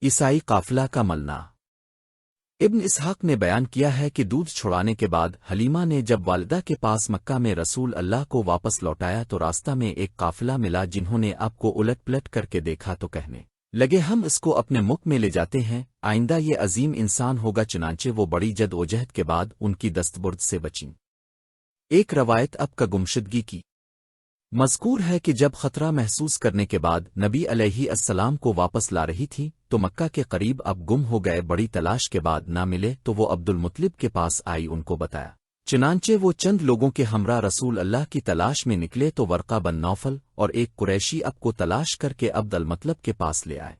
عیسائی قافلہ کا ملنا۔ ابن اسحاق نے بیان کیا ہے کہ دودھ چھڑانے کے بعد حلیمہ نے جب والدہ کے پاس مکہ میں رسول اللہ کو واپس لوٹایا تو راستہ میں ایک قافلہ ملا جنہوں نے آپ کو الٹ پلٹ کر کے دیکھا تو کہنے لگے ہم اس کو اپنے ملک میں لے جاتے ہیں، آئندہ یہ عظیم انسان ہوگا، چنانچہ وہ بڑی جد و جہد کے بعد ان کی دستبرد سے بچیں۔ ایک روایت اب کا گمشدگی کی مذکور ہے کہ جب خطرہ محسوس کرنے کے بعد نبی علیہ السلام کو واپس لا رہی تھی تو مکہ کے قریب اب گم ہو گئے، بڑی تلاش کے بعد نہ ملے تو وہ عبد المطلب کے پاس آئی، ان کو بتایا، چنانچہ وہ چند لوگوں کے ہمراہ رسول اللہ کی تلاش میں نکلے تو ورقہ بن نوفل اور ایک قریشی اب کو تلاش کر کے عبد المطلب کے پاس لے آئے۔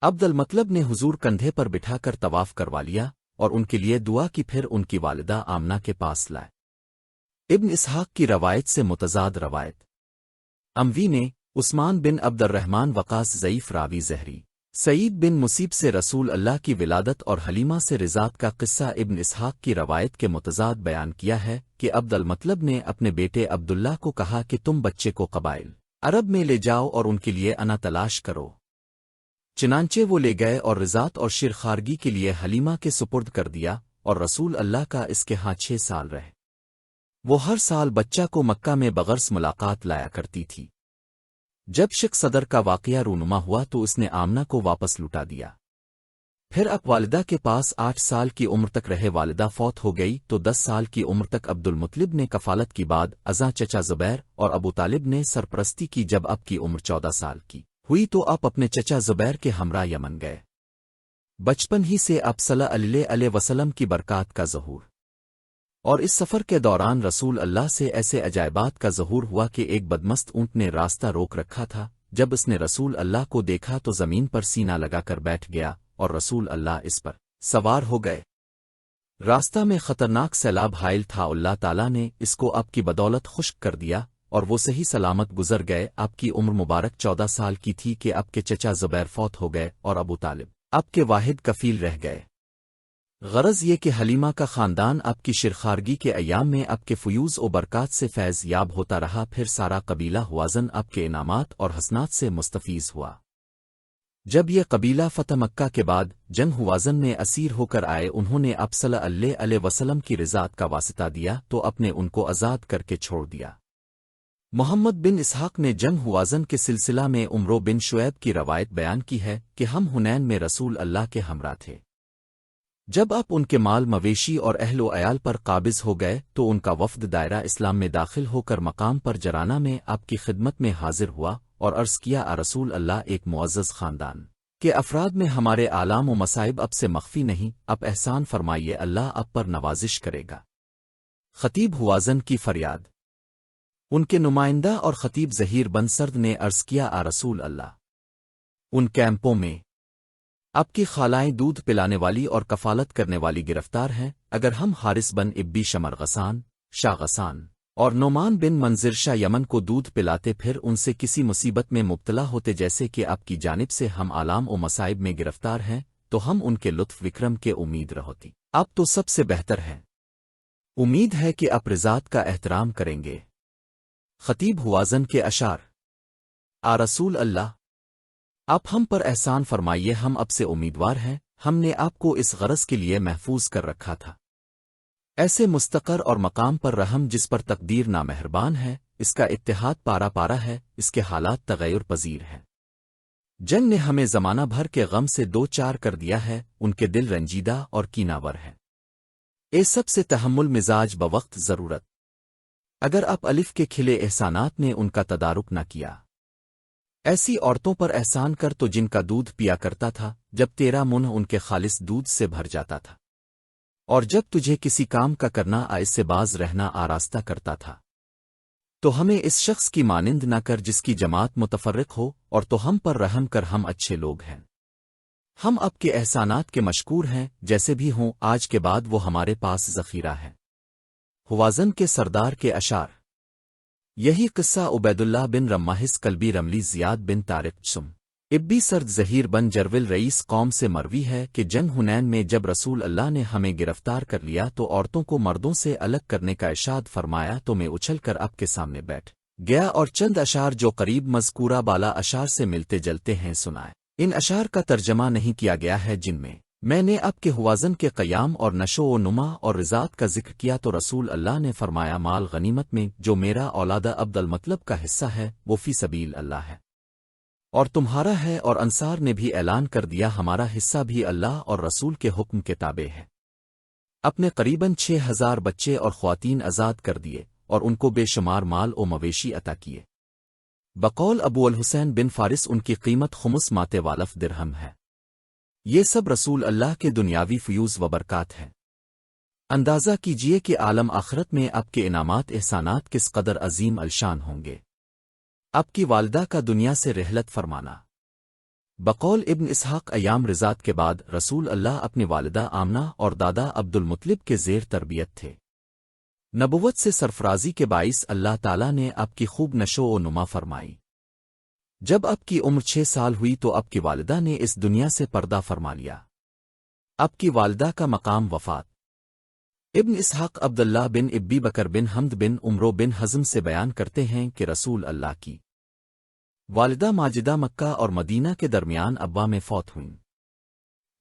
عبد المطلب نے حضور کندھے پر بٹھا کر طواف کروا لیا اور ان کے لیے دعا کی، پھر ان کی والدہ آمنہ کے پاس لائے۔ ابن اسحاق کی روایت سے متضاد روایت۔ اموی نے عثمان بن عبد الرحمن وقاص ضعیف راوی زہری سعید بن مصیب سے رسول اللہ کی ولادت اور حلیمہ سے رضاعت کا قصہ ابن اسحاق کی روایت کے متضاد بیان کیا ہے کہ عبد المطلب نے اپنے بیٹے عبداللہ کو کہا کہ تم بچے کو قبائل عرب میں لے جاؤ اور ان کے لیے انا تلاش کرو، چنانچہ وہ لے گئے اور رضاعت اور شیرخوارگی کے لیے حلیمہ کے سپرد کر دیا، اور رسول اللہ کا اس کے ہاں 6 سال رہے۔ وہ ہر سال بچہ کو مکہ میں بغرض ملاقات لایا کرتی تھی۔ جب شق صدر کا واقعہ رونما ہوا تو اس نے آمنہ کو واپس لوٹا دیا۔ پھر اب والدہ کے پاس 8 سال کی عمر تک رہے، والدہ فوت ہو گئی تو 10 سال کی عمر تک عبد المطلب نے کفالت کی، بعد ازاں چچا زبیر اور ابو طالب نے سرپرستی کی۔ جب اب کی عمر 14 سال کی ہوئی تو آپ اپنے چچا زبیر کے ہمراہ یمن گئے۔ بچپن ہی سے اب صلی اللہ علیہ وسلم کی برکات کا ظہور، اور اس سفر کے دوران رسول اللہ سے ایسے عجائبات کا ظہور ہوا کہ ایک بدمست اونٹ نے راستہ روک رکھا تھا، جب اس نے رسول اللہ کو دیکھا تو زمین پر سینہ لگا کر بیٹھ گیا اور رسول اللہ اس پر سوار ہو گئے۔ راستہ میں خطرناک سیلاب حائل تھا، اللہ تعالیٰ نے اس کو اب کی بدولت خشک کر دیا اور وہ صحیح سلامت گزر گئے۔ اب کی عمر مبارک 14 سال کی تھی کہ اب کے چچا زبیر فوت ہو گئے اور ابو طالب اب کے واحد کفیل رہ گئے۔ غرض یہ کہ حلیمہ کا خاندان اب کی شیرخوارگی کے ایام میں اب کے فیوز و برکات سے فیض یاب ہوتا رہا، پھر سارا قبیلہ ہوازن اب کے انعامات اور حسنات سے مستفیض ہوا۔ جب یہ قبیلہ فتح مکہ کے بعد جنگ ہوازن میں اسیر ہو کر آئے، انہوں نے اب صلی اللہ علیہ وسلم کی رضاعت کا واسطہ دیا تو اپنے ان کو آزاد کر کے چھوڑ دیا۔ محمد بن اسحاق نے جنگ ہوازن کے سلسلہ میں عمرو بن شعیب کی روایت بیان کی ہے کہ ہم حنین میں رسول اللہ کے ہمراہ تھے۔ جب آپ ان کے مال مویشی اور اہل و عیال پر قابض ہو گئے تو ان کا وفد دائرہ اسلام میں داخل ہو کر مقام پر جرانہ میں آپ کی خدمت میں حاضر ہوا اور عرض کیا، رسول اللہ، ایک معزز خاندان کے افراد میں ہمارے آلام و مصائب اب سے مخفی نہیں، اب احسان فرمائیے، اللہ اب پر نوازش کرے گا۔ خطیب ہوازن کی فریاد۔ ان کے نمائندہ اور خطیب ظہیر بن سرد نے عرض کیا، رسول اللہ، ان کیمپوں میں اب کی خالائیں دودھ پلانے والی اور کفالت کرنے والی گرفتار ہیں، اگر ہم حارث بن ابی شمر غسان، شاہ غسان اور نعمان بن منظر شاہ یمن کو دودھ پلاتے پھر ان سے کسی مصیبت میں مبتلا ہوتے جیسے کہ آپ کی جانب سے ہم آلام و مصائب میں گرفتار ہیں تو ہم ان کے لطف وکرم کے امید رہوتی، آپ تو سب سے بہتر ہیں، امید ہے کہ آپ رضاعت کا احترام کریں گے۔ خطیب ہوازن کے اشعار۔ رسول اللہ، آپ ہم پر احسان فرمائیے، ہم اب سے امیدوار ہیں، ہم نے آپ کو اس غرض کے لیے محفوظ کر رکھا تھا، ایسے مستقر اور مقام پر رحم جس پر تقدیر نامہربان ہے، اس کا اتحاد پارا پارا ہے، اس کے حالات تغیر پذیر ہیں۔ جنگ نے ہمیں زمانہ بھر کے غم سے دو چار کر دیا ہے، ان کے دل رنجیدہ اور کیناور ہیں، اے سب سے تحمل مزاج بوقت ضرورت، اگر آپ الف کے کھلے احسانات نے ان کا تدارک نہ کیا، ایسی عورتوں پر احسان کر تو جن کا دودھ پیا کرتا تھا، جب تیرا منہ ان کے خالص دودھ سے بھر جاتا تھا، اور جب تجھے کسی کام کا کرنا اس سے باز رہنا آراستہ کرتا تھا، تو ہمیں اس شخص کی مانند نہ کر جس کی جماعت متفرق ہو، اور تو ہم پر رحم کر، ہم اچھے لوگ ہیں، ہم اب کے احسانات کے مشکور ہیں، جیسے بھی ہوں آج کے بعد وہ ہمارے پاس ذخیرہ ہے۔ ہوازن کے سردار کے اشعار۔ یہی قصہ عبید اللہ بن رماحس کلبی رملی زیاد بن طارق سم ابی سرد ظہیر بن جرول رئیس قوم سے مروی ہے کہ جنگ حنین میں جب رسول اللہ نے ہمیں گرفتار کر لیا تو عورتوں کو مردوں سے الگ کرنے کا ارشاد فرمایا تو میں اچھل کر آپ کے سامنے بیٹھ گیا اور چند اشعار جو قریب مذکورہ بالا اشعار سے ملتے جلتے ہیں سنائے۔ ان اشعار کا ترجمہ نہیں کیا گیا ہے جن میں نے اب کے ہوازن کے قیام اور نشو و نما اور رضاعت کا ذکر کیا تو رسول اللہ نے فرمایا مال غنیمت میں جو میرا اولادہ عبد المطلب کا حصہ ہے وہ فی سبیل اللہ ہے اور تمہارا ہے، اور انصار نے بھی اعلان کر دیا ہمارا حصہ بھی اللہ اور رسول کے حکم کے تابع ہے۔ اپنے قریباً 6000 بچے اور خواتین آزاد کر دیے اور ان کو بے شمار مال و مویشی عطا کیے۔ بقول ابو الحسین بن فارس ان کی قیمت خمس ماتے والف درہم ہے۔ یہ سب رسول اللہ کے دنیاوی فیوز و برکات ہیں۔ اندازہ کیجئے کہ عالم آخرت میں اب کے انعامات احسانات کس قدر عظیم الشان ہوں گے۔ اب کی والدہ کا دنیا سے رحلت فرمانا۔ بقول ابن اسحاق ایام رضاعت کے بعد رسول اللہ اپنی والدہ آمنہ اور دادا عبد المطلب کے زیر تربیت تھے۔ نبوت سے سرفرازی کے باعث اللہ تعالیٰ نے اب کی خوب نشو و نما فرمائی۔ جب اب کی عمر 6 سال ہوئی تو اب کی والدہ نے اس دنیا سے پردہ فرما لیا۔ اب کی والدہ کا مقام وفات۔ ابن اسحاق عبداللہ بن ابی بکر بن حمد بن عمرو بن حزم سے بیان کرتے ہیں کہ رسول اللہ کی والدہ ماجدہ مکہ اور مدینہ کے درمیان ابا میں فوت ہوئیں۔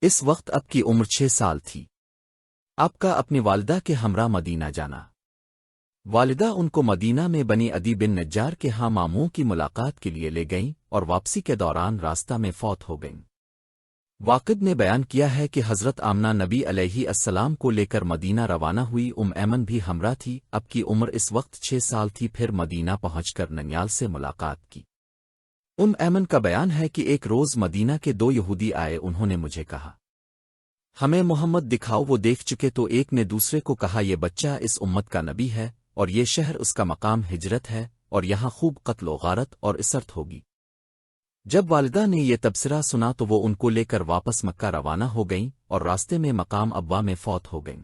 اس وقت اب کی عمر 6 سال تھی۔ اب کا اپنی والدہ کے ہمراہ مدینہ جانا۔ والدہ ان کو مدینہ میں بنی عدی بن نجار کے ہاں ماموں کی ملاقات کے لیے لے گئیں اور واپسی کے دوران راستہ میں فوت ہو گئیں۔ واقد نے بیان کیا ہے کہ حضرت آمنہ نبی علیہ السلام کو لے کر مدینہ روانہ ہوئی، ایمن بھی ہمراہ تھی۔ اب کی عمر اس وقت 6 سال تھی۔ پھر مدینہ پہنچ کر ننیال سے ملاقات کی۔ ایمن کا بیان ہے کہ ایک روز مدینہ کے 2 یہودی آئے، انہوں نے مجھے کہا ہمیں محمد دکھاؤ۔ وہ دیکھ چکے تو ایک نے دوسرے کو کہا یہ بچہ اس امت کا نبی ہے اور یہ شہر اس کا مقام ہجرت ہے اور یہاں خوب قتل و غارت اور اسرت ہوگی۔ جب والدہ نے یہ تبصرہ سنا تو وہ ان کو لے کر واپس مکہ روانہ ہو گئیں اور راستے میں مقام ابا میں فوت ہو گئیں۔